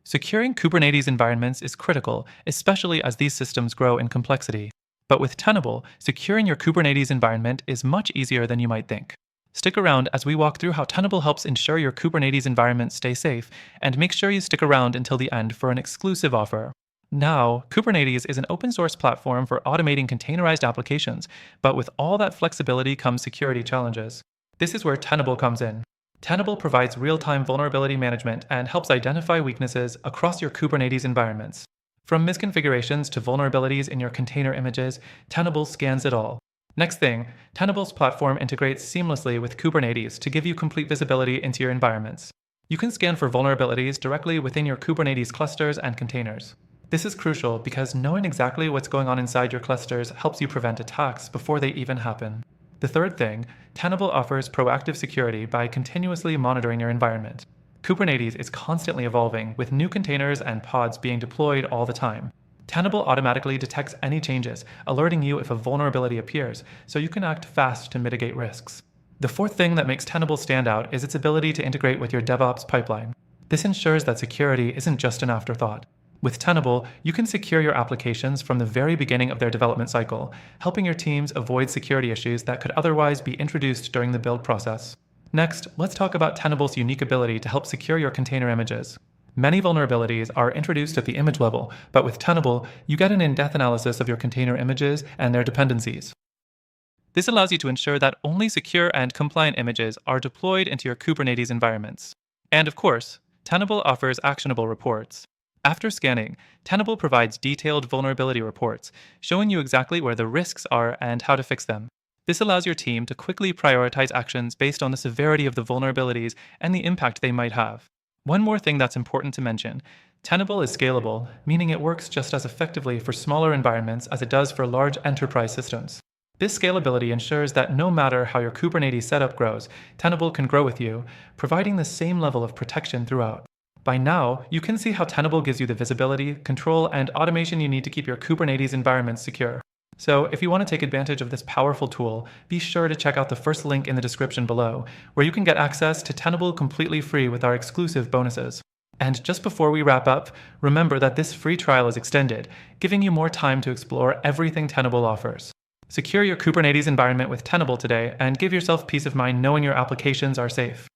Securing Kubernetes environments is critical, especially as these systems grow in complexity. But with Tenable, securing your Kubernetes environment is much easier than you might think. Stick around as we walk through how Tenable helps ensure your Kubernetes environment stay safe, and make sure you stick around until the end for an exclusive offer. Now, Kubernetes is an open source platform for automating containerized applications, but with all that flexibility comes security challenges. This is where Tenable comes in. Tenable provides real-time vulnerability management and helps identify weaknesses across your Kubernetes environments. From misconfigurations to vulnerabilities in your container images, Tenable scans it all. Next thing, Tenable's platform integrates seamlessly with Kubernetes to give you complete visibility into your environments. You can scan for vulnerabilities directly within your Kubernetes clusters and containers. This is crucial because knowing exactly what's going on inside your clusters helps you prevent attacks before they even happen. The third thing, Tenable offers proactive security by continuously monitoring your environment. Kubernetes is constantly evolving, with new containers and pods being deployed all the time. Tenable automatically detects any changes, alerting you if a vulnerability appears, so you can act fast to mitigate risks. The fourth thing that makes Tenable stand out is its ability to integrate with your DevOps pipeline. This ensures that security isn't just an afterthought. With Tenable, you can secure your applications from the very beginning of their development cycle, helping your teams avoid security issues that could otherwise be introduced during the build process. Next, let's talk about Tenable's unique ability to help secure your container images. Many vulnerabilities are introduced at the image level, but with Tenable, you get an in-depth analysis of your container images and their dependencies. This allows you to ensure that only secure and compliant images are deployed into your Kubernetes environments. And of course, Tenable offers actionable reports. After scanning, Tenable provides detailed vulnerability reports, showing you exactly where the risks are and how to fix them. This allows your team to quickly prioritize actions based on the severity of the vulnerabilities and the impact they might have. One more thing that's important to mention, Tenable is scalable, meaning it works just as effectively for smaller environments as it does for large enterprise systems. This scalability ensures that no matter how your Kubernetes setup grows, Tenable can grow with you, providing the same level of protection throughout. By now, you can see how Tenable gives you the visibility, control, and automation you need to keep your Kubernetes environments secure. So if you want to take advantage of this powerful tool, be sure to check out the first link in the description below, where you can get access to Tenable completely free with our exclusive bonuses. And just before we wrap up, remember that this free trial is extended, giving you more time to explore everything Tenable offers. Secure your Kubernetes environment with Tenable today and give yourself peace of mind knowing your applications are safe.